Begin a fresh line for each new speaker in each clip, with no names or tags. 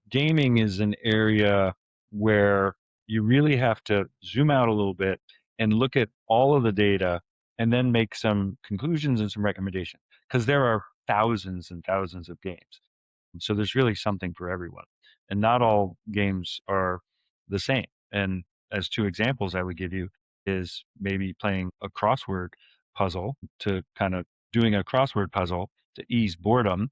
gaming is an area where you really have to zoom out a little bit and look at all of the data and then make some conclusions and some recommendations because there are thousands and thousands of games. So there's really something for everyone. And not all games are the same. And as two examples I would give you is maybe playing a crossword puzzle to kind of doing a crossword puzzle to ease boredom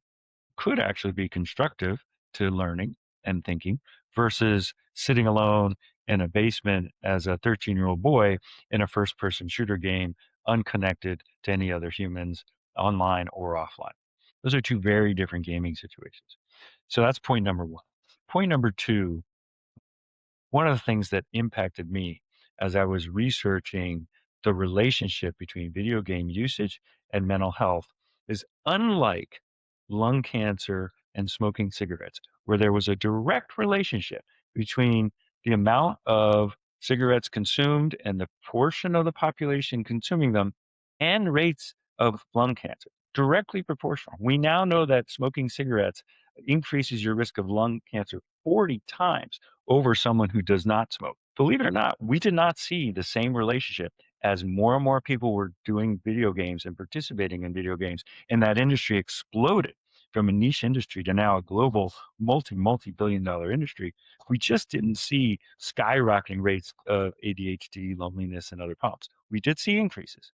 could actually be constructive to learning and thinking versus sitting alone in a basement as a 13-year-old boy in a first person shooter game, unconnected to any other humans, online or offline. Those are two very different gaming situations. So that's point number one. Point number two, one of the things that impacted me as I was researching the relationship between video game usage and mental health is unlike lung cancer and smoking cigarettes, where there was a direct relationship between the amount of cigarettes consumed and the portion of the population consuming them and rates of lung cancer, directly proportional. We now know that smoking cigarettes increases your risk of lung cancer 40 times over someone who does not smoke. Believe it or not, we did not see the same relationship as more and more people were doing video games and participating in video games, and that industry exploded from a niche industry to now a global multi-billion dollar industry. We just didn't see skyrocketing rates of ADHD, loneliness, and other problems. We did see increases,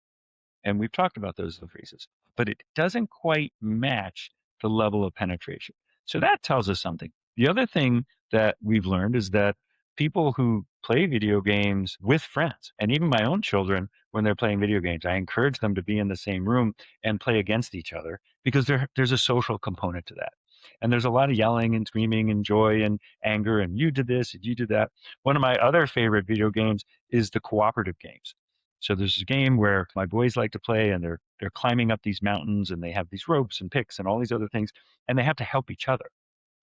and we've talked about those increases, but it doesn't quite match the level of penetration. So that tells us something. The other thing that we've learned is that people who play video games with friends, and even my own children, when they're playing video games, I encourage them to be in the same room and play against each other because there's a social component to that. And there's a lot of yelling and screaming and joy and anger, and you did this and you did that. One of my other favorite video games is the cooperative games. So there's a game where my boys like to play and they're climbing up these mountains and they have these ropes and picks and all these other things and they have to help each other.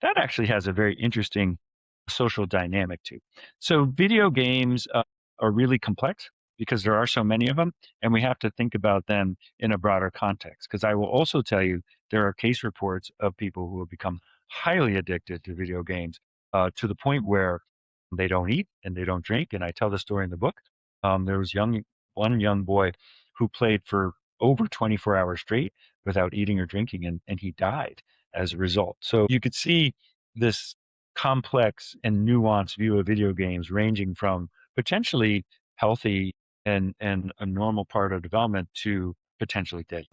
That actually has a very interesting social dynamic too. So video games are really complex because there are so many of them and we have to think about them in a broader context. Because I will also tell you there are case reports of people who have become highly addicted to video games to the point where they don't eat and they don't drink. And I tell the story in the book. There was one young boy who played for over 24 hours straight without eating or drinking, and he died as a result. So you could see this complex and nuanced view of video games ranging from potentially healthy and a normal part of development to potentially dead.